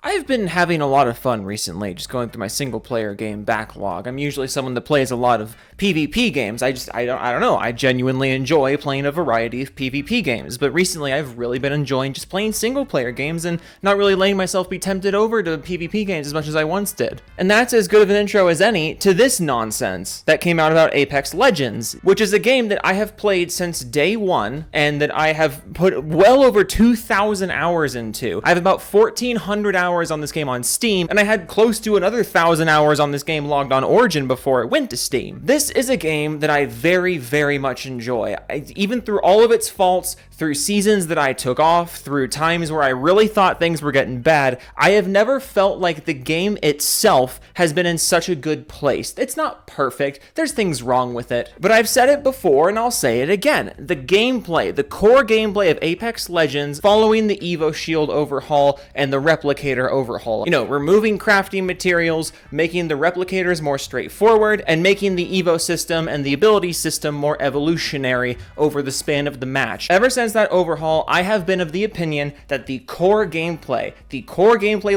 I've been having a lot of fun recently, just going through my single-player game backlog. I'm usually someone that plays a lot of PvP games. I don't know. I genuinely enjoy playing a variety of PvP games, but recently I've really been enjoying just playing single-player games and not really letting myself be tempted over to PvP games as much as I once did. And that's as good of an intro as any to this nonsense that came out about Apex Legends, which is a game that I have played since day one and that I have put well over 2,000 hours into. I have about 1,400 hours on this game on Steam, and I had close to another 1,000 hours on this game logged on Origin before it went to Steam. This is a game that I very, very much enjoy. Even through all of its faults, through seasons that I took off, through times where I really thought things were getting bad, I have never felt like the game itself has been in such a good place. It's not perfect, there's things wrong with it, but I've said it before and I'll say it again. The gameplay, the core gameplay of Apex Legends, following the Evo Shield overhaul and the Replicator overhaul. Removing crafting materials, making the replicators more straightforward, and making the Evo system and the ability system more evolutionary over the span of the match. Ever since that overhaul, I have been of the opinion that the core gameplay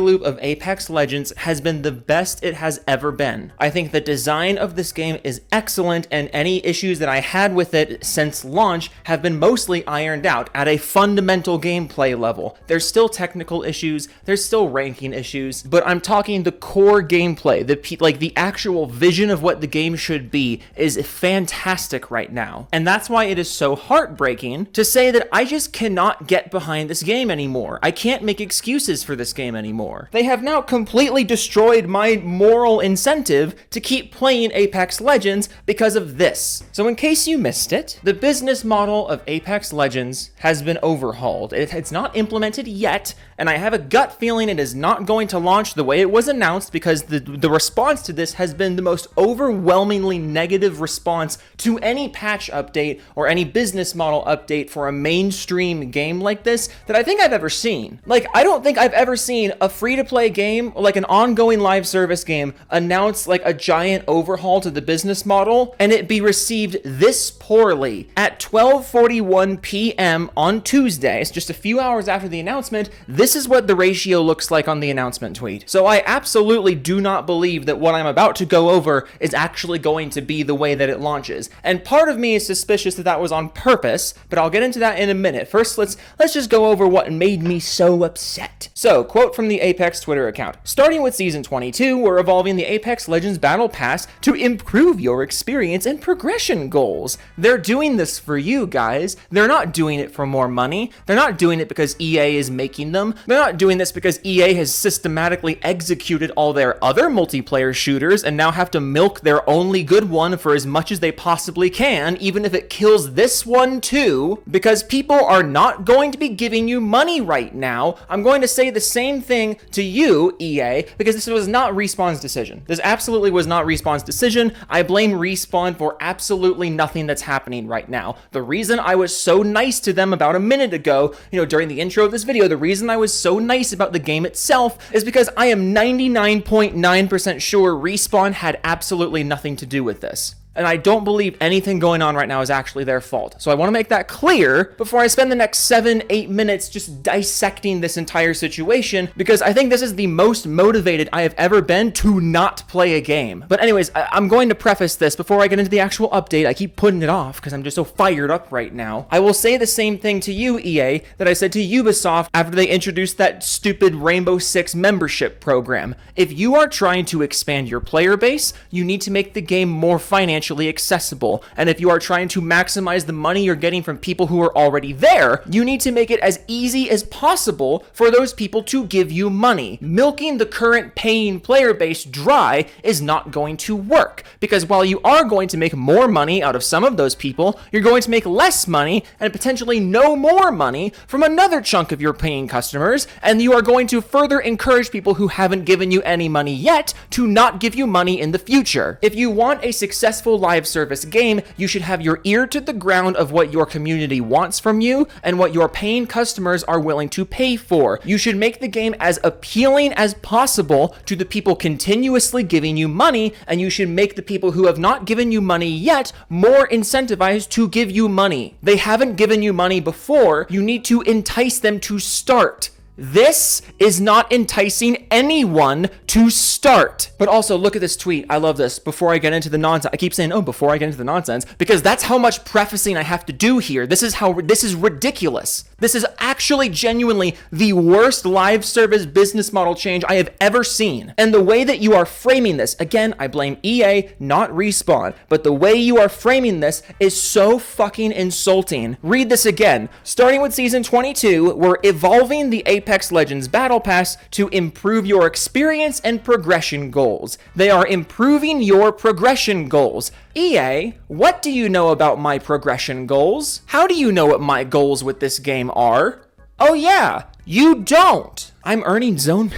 loop of Apex Legends has been the best it has ever been. I think the design of this game is excellent, and any issues that I had with it since launch have been mostly ironed out at a fundamental gameplay level. There's still technical issues, there's still ranking issues, but I'm talking the core gameplay, the actual vision of what the game should be is fantastic right now. And that's why it is so heartbreaking to say that I just cannot get behind this game anymore. I can't make excuses for this game anymore. They have now completely destroyed my moral incentive to keep playing Apex Legends because of this. So in case you missed it, the business model of Apex Legends has been overhauled. It's not implemented yet, and I have a gut feeling it is not going to launch the way it was announced because the response to this has been the most overwhelmingly negative response to any patch update or any business model update for a mainstream game like this that I think I've ever seen. I don't think I've ever seen a free-to-play game, or an ongoing live service game, announce a giant overhaul to the business model and it be received this poorly. At 12:41 p.m. on Tuesday, it's just a few hours after the announcement, this is what the ratio looks like on the announcement tweet. So I absolutely do not believe that what I'm about to go over is actually going to be the way that it launches. And part of me is suspicious that that was on purpose, but I'll get into that in a minute. First, let's just go over what made me so upset. So, quote from the Apex Twitter account. Starting with Season 22, we're evolving the Apex Legends Battle Pass to improve your experience and progression goals. They're doing this for you guys. They're not doing it for more money. They're not doing it because EA is making them. They're not doing this because EA has systematically executed all their other multiplayer shooters and now have to milk their only good one for as much as they possibly can, even if it kills this one too, because people are not going to be giving you money right now. I'm going to say the same thing to you, EA, because this was not Respawn's decision. This absolutely was not Respawn's decision. I blame Respawn for absolutely nothing that's happening right now. The reason I was so nice to them about a minute ago, during the intro of this video, the reason I was so nice about the game itself is because I am 99.9% sure Respawn had absolutely nothing to do with this. And I don't believe anything going on right now is actually their fault. So I want to make that clear before I spend the next 7-8 minutes just dissecting this entire situation, because I think this is the most motivated I have ever been to not play a game. But anyways, I'm going to preface this before I get into the actual update. I keep putting it off because I'm just so fired up right now. I will say the same thing to you, EA, that I said to Ubisoft after they introduced that stupid Rainbow Six membership program. If you are trying to expand your player base, you need to make the game more financially accessible. And if you are trying to maximize the money you're getting from people who are already there, you need to make it as easy as possible for those people to give you money. Milking the current paying player base dry is not going to work, because while you are going to make more money out of some of those people, you're going to make less money and potentially no more money from another chunk of your paying customers, and you are going to further encourage people who haven't given you any money yet to not give you money in the future. If you want a successful live service game, you should have your ear to the ground of what your community wants from you and what your paying customers are willing to pay for. You should make the game as appealing as possible to the people continuously giving you money, and you should make the people who have not given you money yet more incentivized to give you money. They haven't given you money before. You need to entice them to start. This is not enticing anyone to start. But also, look at this tweet. I love this. Before I get into the nonsense, I keep saying, oh, before I get into the nonsense, because that's how much prefacing I have to do here. This is ridiculous. This is actually genuinely the worst live service business model change I have ever seen. And the way that you are framing this, again, I blame EA, not Respawn, but the way you are framing this is so fucking insulting. Read this again. Starting with Season 22, we're evolving the Apex Legends Battle Pass to improve your experience and progression goals. They are improving your progression goals. EA, what do you know about my progression goals? How do you know what my goals with this game are? Oh yeah, you don't. I'm earning zone.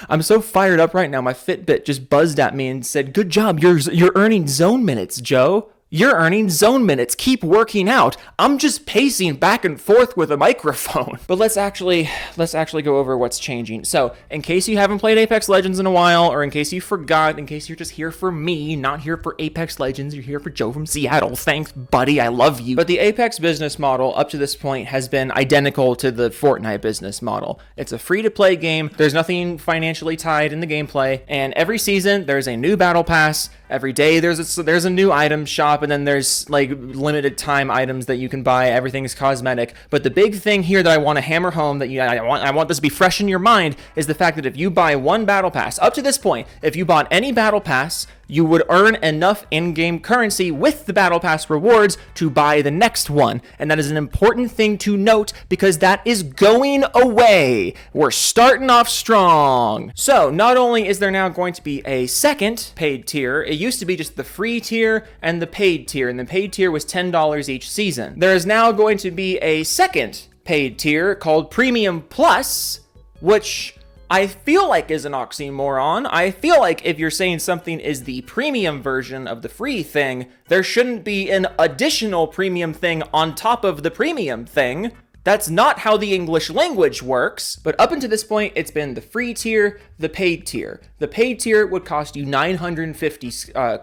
I'm so fired up right now. My Fitbit just buzzed at me and said, good job, you're earning zone minutes, Joe. You're earning zone minutes. Keep working out. I'm just pacing back and forth with a microphone. But let's actually go over what's changing. So, in case you haven't played Apex Legends in a while, or in case you forgot, in case you're just here for me, not here for Apex Legends, you're here for Joe from Seattle. Thanks, buddy. I love you. But the Apex business model up to this point has been identical to the Fortnite business model. It's a free-to-play game. There's nothing financially tied in the gameplay. And every season, there's a new battle pass. Every day, there's a new item shop, and then there's like limited time items that you can buy. Everything's cosmetic. But the big thing here that I want to hammer home, that I want this to be fresh in your mind, is the fact that if you buy one battle pass, up to this point, if you bought any battle pass, you would earn enough in-game currency with the Battle Pass rewards to buy the next one. And that is an important thing to note because that is going away. We're starting off strong. So not only is there now going to be a second paid tier, it used to be just the free tier and the paid tier, and the paid tier was $10 each season. There is now going to be a second paid tier called Premium Plus, which I feel like is an oxymoron. I feel like if you're saying something is the premium version of the free thing, there shouldn't be an additional premium thing on top of the premium thing. That's not how the English language works. But up until this point, it's been the free tier, the paid tier. The paid tier would cost you 950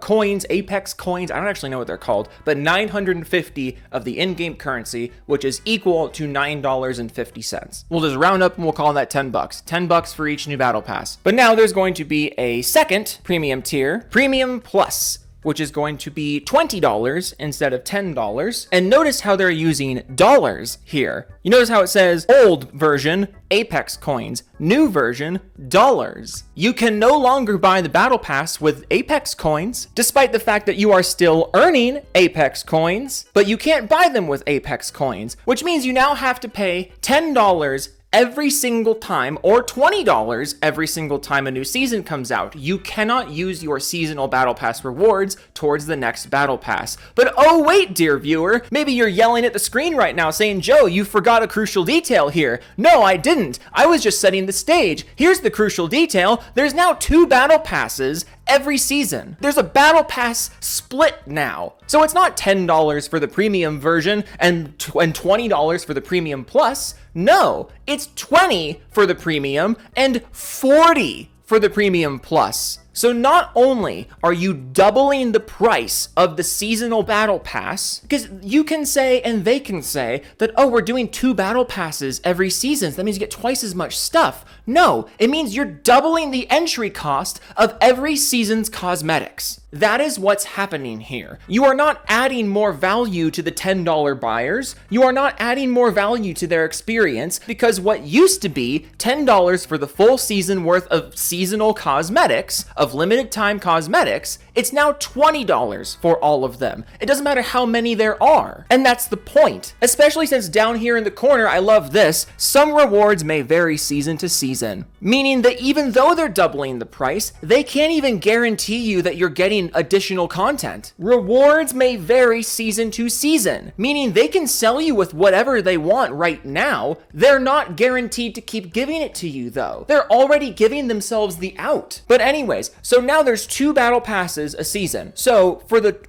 coins, Apex coins, I don't actually know what they're called, but 950 of the in-game currency, which is equal to $9.50. We'll just round up and we'll call that $10. $10 for each new battle pass. But now there's going to be a second premium tier, Premium Plus, which is going to be $20 instead of $10. And notice how they're using dollars here. You notice how it says old version, Apex coins, new version, dollars. You can no longer buy the battle pass with Apex coins, despite the fact that you are still earning Apex coins, but you can't buy them with Apex coins, which means you now have to pay $10 every single time, or $20 every single time a new season comes out. You cannot use your seasonal battle pass rewards towards the next battle pass. But oh wait, dear viewer, maybe you're yelling at the screen right now saying, Joe, you forgot a crucial detail here. No, I didn't. I was just setting the stage. Here's the crucial detail. There's now 2 battle passes every season. There's a battle pass split now. So it's not $10 for the premium version and $20 for the premium plus. No, it's $20 for the premium and $40 for the premium plus. So not only are you doubling the price of the seasonal battle pass, because you can say and they can say that, oh, we're doing 2 battle passes every season, so that means you get twice as much stuff. No, it means you're doubling the entry cost of every season's cosmetics. That is what's happening here. You are not adding more value to the $10 buyers. You are not adding more value to their experience, because what used to be $10 for the full season worth of seasonal cosmetics, of limited time cosmetics, it's now $20 for all of them. It doesn't matter how many there are. And that's the point. Especially since down here in the corner, I love this, some rewards may vary season to season. Meaning that even though they're doubling the price, they can't even guarantee you that you're getting additional content. Rewards may vary season to season, meaning they can sell you with whatever they want right now. They're not guaranteed to keep giving it to you though. They're already giving themselves the out. But anyways, so now there's 2 battle passes a season. So for the,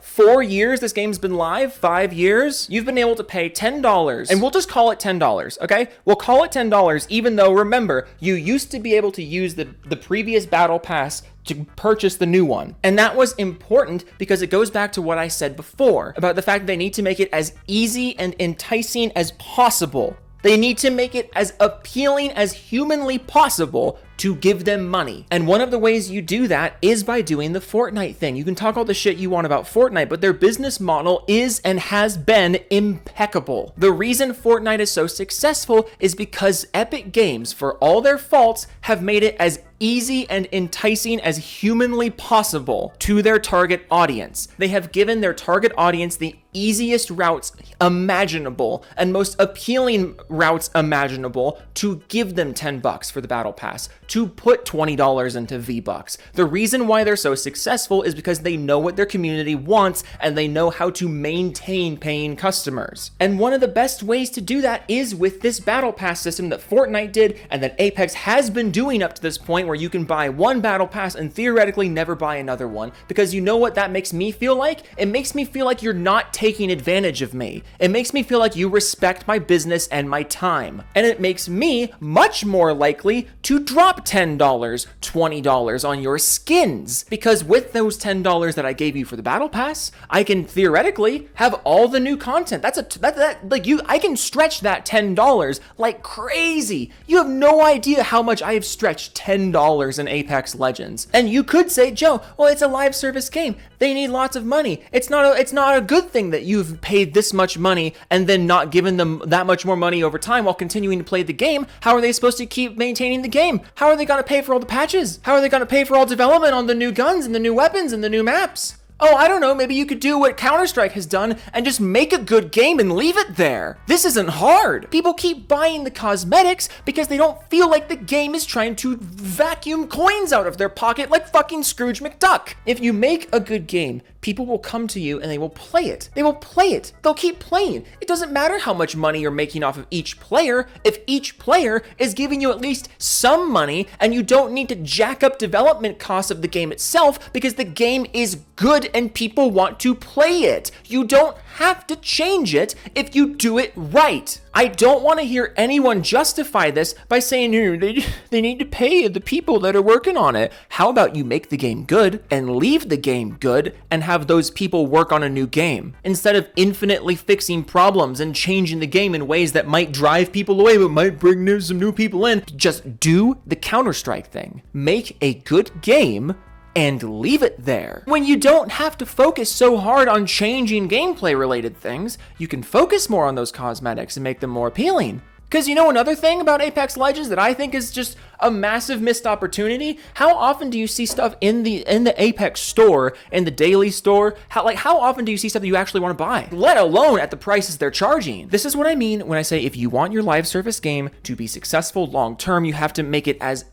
4 years this game's been live? 5 years? You've been able to pay $10, and we'll just call it $10, okay? We'll call it $10, even though, remember, you used to be able to use the previous battle pass to purchase the new one. And that was important because it goes back to what I said before about the fact that they need to make it as easy and enticing as possible They need to make it as appealing as humanly possible to give them money. And one of the ways you do that is by doing the Fortnite thing. You can talk all the shit you want about Fortnite, but their business model is and has been impeccable. The reason Fortnite is so successful is because Epic Games, for all their faults, have made it as easy and enticing as humanly possible to their target audience. They have given their target audience the easiest routes imaginable and most appealing routes imaginable to give them $10 for the battle pass, to put $20 into V-Bucks. The reason why they're so successful is because they know what their community wants and they know how to maintain paying customers. And one of the best ways to do that is with this battle pass system that Fortnite did and that Apex has been doing up to this point, where you can buy one battle pass and theoretically never buy another one. Because you know what that makes me feel like? It makes me feel like you're not taking advantage of me. It makes me feel like you respect my business and my time. And it makes me much more likely to drop $10, $20 on your skins. Because with those $10 that I gave you for the battle pass, I can theoretically have all the new content. I can stretch that $10 like crazy. You have no idea how much I have stretched $10 in Apex Legends. And you could say, Joe, well, it's a live service game. They need lots of money. It's not a good thing that you've paid this much money and then not given them that much more money over time while continuing to play the game. How are they supposed to keep maintaining the game? How are they going to pay for all the patches? How are they going to pay for all development on the new guns and the new weapons and the new maps? Oh, I don't know, maybe you could do what Counter-Strike has done and just make a good game and leave it there. This isn't hard. People keep buying the cosmetics because they don't feel like the game is trying to vacuum coins out of their pocket like fucking Scrooge McDuck. If you make a good game, people will come to you and they will play it. They will play it. They'll keep playing. It doesn't matter how much money you're making off of each player if each player is giving you at least some money and you don't need to jack up development costs of the game itself because the game is good and people want to play it. You don't have to change it if you do it right. I don't want to hear anyone justify this by saying they need to pay the people that are working on it. How about you make the game good and leave the game good and have those people work on a new game instead of infinitely fixing problems and changing the game in ways that might drive people away but might bring some new people in. Just do the Counter-Strike thing. Make a good game and leave it there. When you don't have to focus so hard on changing gameplay related things, you can focus more on those cosmetics and make them more appealing. Because you know another thing about Apex Legends that I think is just a massive missed opportunity? How often do you see stuff in the Apex store, in the daily store? How often do you see stuff that you actually want to buy? Let alone at the prices they're charging. This is what I mean when I say if you want your live service game to be successful long term, you have to make it as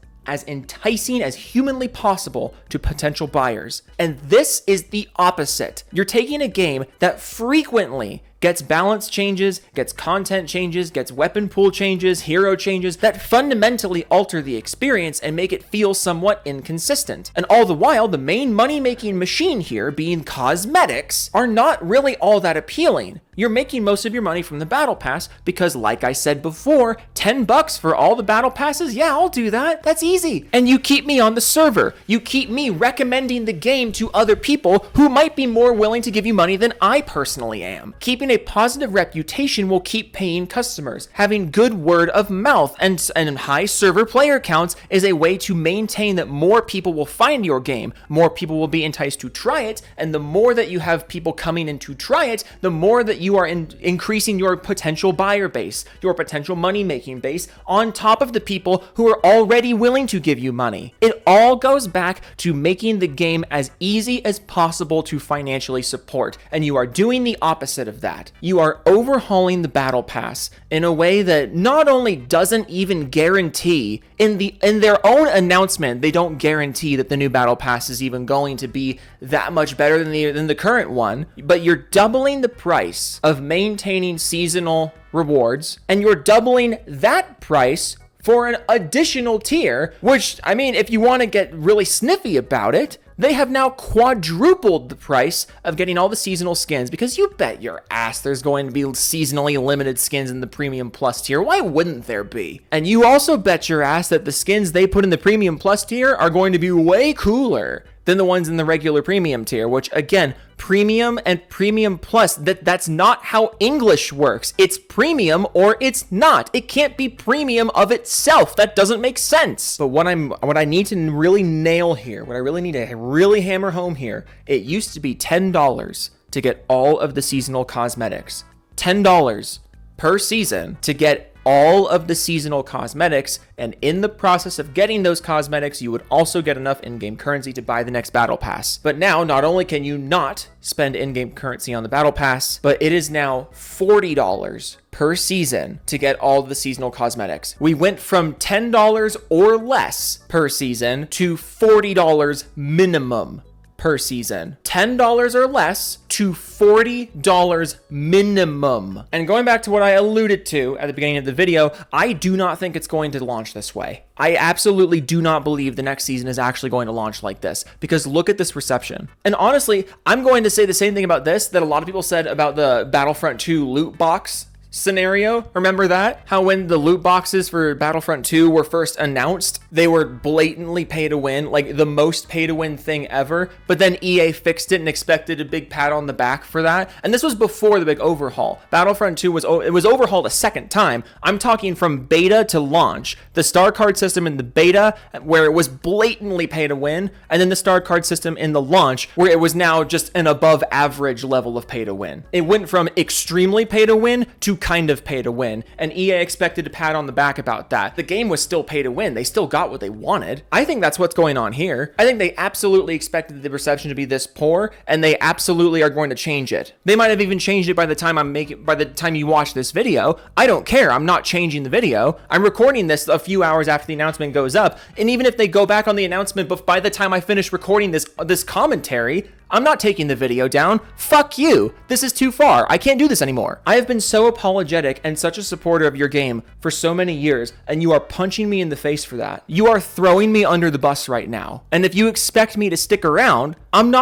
enticing as humanly possible to potential buyers. And this is the opposite. You're taking a game that frequently gets balance changes, gets content changes, gets weapon pool changes, hero changes that fundamentally alter the experience and make it feel somewhat inconsistent. And all the while, the main money-making machine here, being cosmetics, are not really all that appealing. You're making most of your money from the battle pass because, like I said before, $10 for all the battle passes? Yeah, I'll do that. That's easy. And you keep me on the server. You keep me recommending the game to other people who might be more willing to give you money than I personally am. Keeping a positive reputation will keep paying customers. Having good word of mouth and high server player counts is a way to maintain that more people will find your game, more people will be enticed to try it, and the more that you have people coming in to try it, the more that you are increasing your potential buyer base, your potential money-making base, on top of the people who are already willing to give you money. It all goes back to making the game as easy as possible to financially support, and you are doing the opposite of that. You are overhauling the battle pass in a way that not only doesn't even guarantee, in their own announcement, they don't guarantee that the new battle pass is even going to be that much better than the current one, but you're doubling the price of maintaining seasonal rewards, and you're doubling that price for an additional tier, which, I mean, if you want to get really sniffy about it, they have now quadrupled the price of getting all the seasonal skins, because you bet your ass there's going to be seasonally limited skins in the Premium Plus tier. Why wouldn't there be? And you also bet your ass that the skins they put in the Premium Plus tier are going to be way cooler than the ones in the regular Premium tier, which again premium and premium plus. That's not how English works. It's premium or it's not. It can't be premium of itself. That doesn't make sense. But what I need to really nail here, what I really need to really hammer home here, it used to be $10 to get all of the seasonal cosmetics. $10 per season to get all of the seasonal cosmetics, and in the process of getting those cosmetics, you would also get enough in-game currency to buy the next battle pass. But now, not only can you not spend in-game currency on the battle pass, but it is now $40 per season to get all of the seasonal cosmetics. We went from $10 or less per season to $40 minimum per season. $10 or less to $40 minimum. And going back to what I alluded to at the beginning of the video, I do not think it's going to launch this way. I absolutely do not believe the next season is actually going to launch like this, because look at this reception. And honestly, I'm going to say the same thing about this that a lot of people said about the Battlefront 2 loot box scenario. Remember that? How when the loot boxes for Battlefront 2 were first announced, they were blatantly pay to win, like the most pay to win thing ever. But then EA fixed it and expected a big pat on the back for that. And this was before the big overhaul. Battlefront 2 was overhauled a second time. I'm talking from beta to launch. The star card system in the beta, where it was blatantly pay to win, and then the star card system in the launch, where it was now just an above average level of pay to win. It went from extremely pay to win to kind of pay to win, and EA expected a pat on the back about that. The game was still pay to win. They still got what they wanted. I think that's what's going on here. I think they absolutely expected the reception to be this poor, and they absolutely are going to change it. They might have even changed it by the time you watch this video. I don't care. I'm not changing the video. I'm recording this a few hours after the announcement goes up, and even if they go back on the announcement, but by the time I finish recording this commentary, I'm not taking the video down. Fuck you. This is too far. I can't do this anymore. I have been so apologetic and such a supporter of your game for so many years, and you are punching me in the face for that. You are throwing me under the bus right now. And if you expect me to stick around, I'm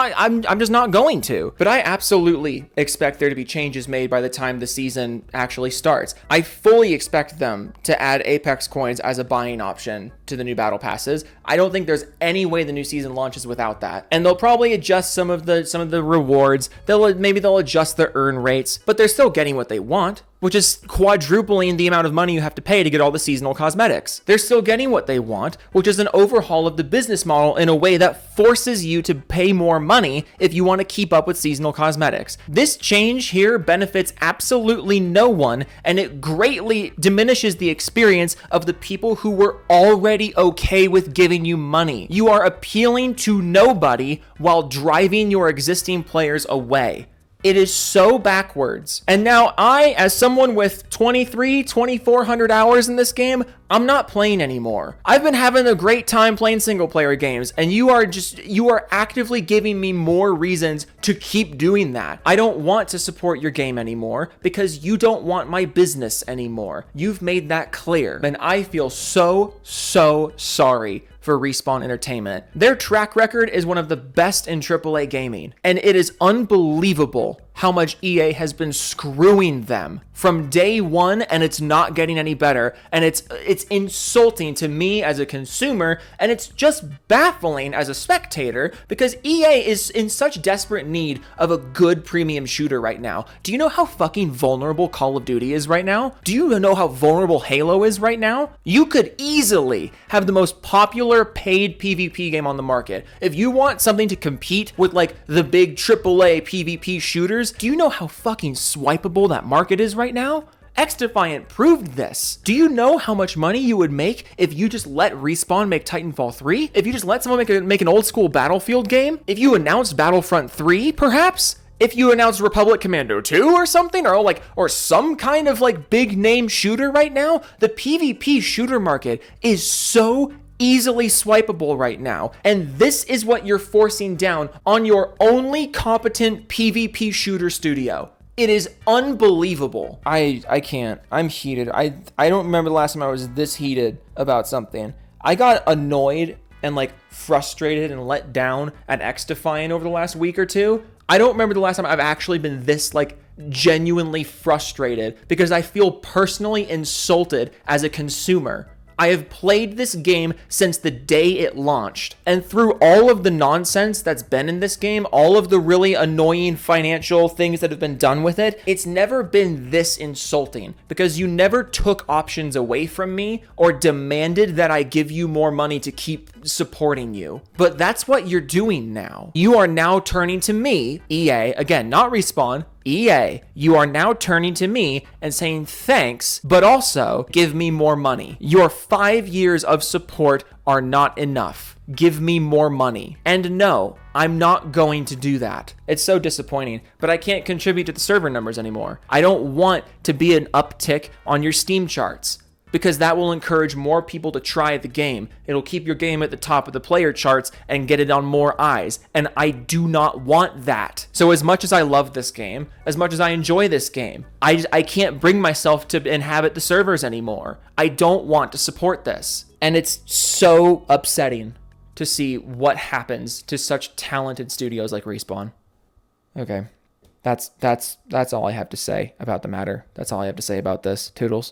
just not going to. But I absolutely expect there to be changes made by the time the season actually starts. I fully expect them to add Apex coins as a buying option to the new battle passes. I don't think there's any way the new season launches without that. And they'll probably adjust some of the rewards. Maybe they'll adjust the earn rates, but they're still getting what they want, which is quadrupling the amount of money you have to pay to get all the seasonal cosmetics. They're still getting what they want, which is an overhaul of the business model in a way that forces you to pay more money if you want to keep up with seasonal cosmetics. This change here benefits absolutely no one, and it greatly diminishes the experience of the people who were already okay with giving you money. You are appealing to nobody while driving your existing players away. It is so backwards. And now I, as someone with 2,400 hours in this game, I'm not playing anymore. I've been having a great time playing single player games, and you are actively giving me more reasons to keep doing that. I don't want to support your game anymore because you don't want my business anymore. You've made that clear. And I feel so sorry for Respawn Entertainment. Their track record is one of the best in AAA gaming, and it is unbelievable how much EA has been screwing them from day one, and it's not getting any better. And it's insulting to me as a consumer, and it's just baffling as a spectator because EA is in such desperate need of a good premium shooter right now. Do you know how fucking vulnerable Call of Duty is right now? Do you know how vulnerable Halo is right now? You could easily have the most popular paid PvP game on the market. If you want something to compete with like the big AAA PvP shooters, do you know how fucking swipeable that market is right now? XDefiant proved this. Do you know how much money you would make if you just let Respawn make Titanfall 3? If you just let someone make an old school Battlefield game? If you announced Battlefront 3, perhaps? If you announced Republic Commando 2 or something, or some kind of like big name shooter right now? The PvP shooter market is so easily swipeable right now, and this is what you're forcing down on your only competent PvP shooter studio. It is unbelievable. I can't. I'm heated. I don't remember the last time I was this heated about something. I got annoyed and like frustrated and let down at XDefiant over the last week or two. I don't remember the last time I've actually been this like genuinely frustrated because I feel personally insulted as a consumer. I have played this game since the day it launched. And through all of the nonsense that's been in this game, all of the really annoying financial things that have been done with it, it's never been this insulting because you never took options away from me or demanded that I give you more money to keep supporting you. But that's what you're doing now. You are now turning to me, EA, again, not Respawn, EA, you are now turning to me and saying thanks, but also give me more money. Your 5 years of support are not enough. Give me more money. And no, I'm not going to do that. It's so disappointing, but I can't contribute to the server numbers anymore. I don't want to be an uptick on your Steam charts, because that will encourage more people to try the game. It'll keep your game at the top of the player charts and get it on more eyes. And I do not want that. So as much as I love this game, as much as I enjoy this game, I can't bring myself to inhabit the servers anymore. I don't want to support this. And it's so upsetting to see what happens to such talented studios like Respawn. Okay. That's all I have to say about the matter. That's all I have to say about this. Toodles.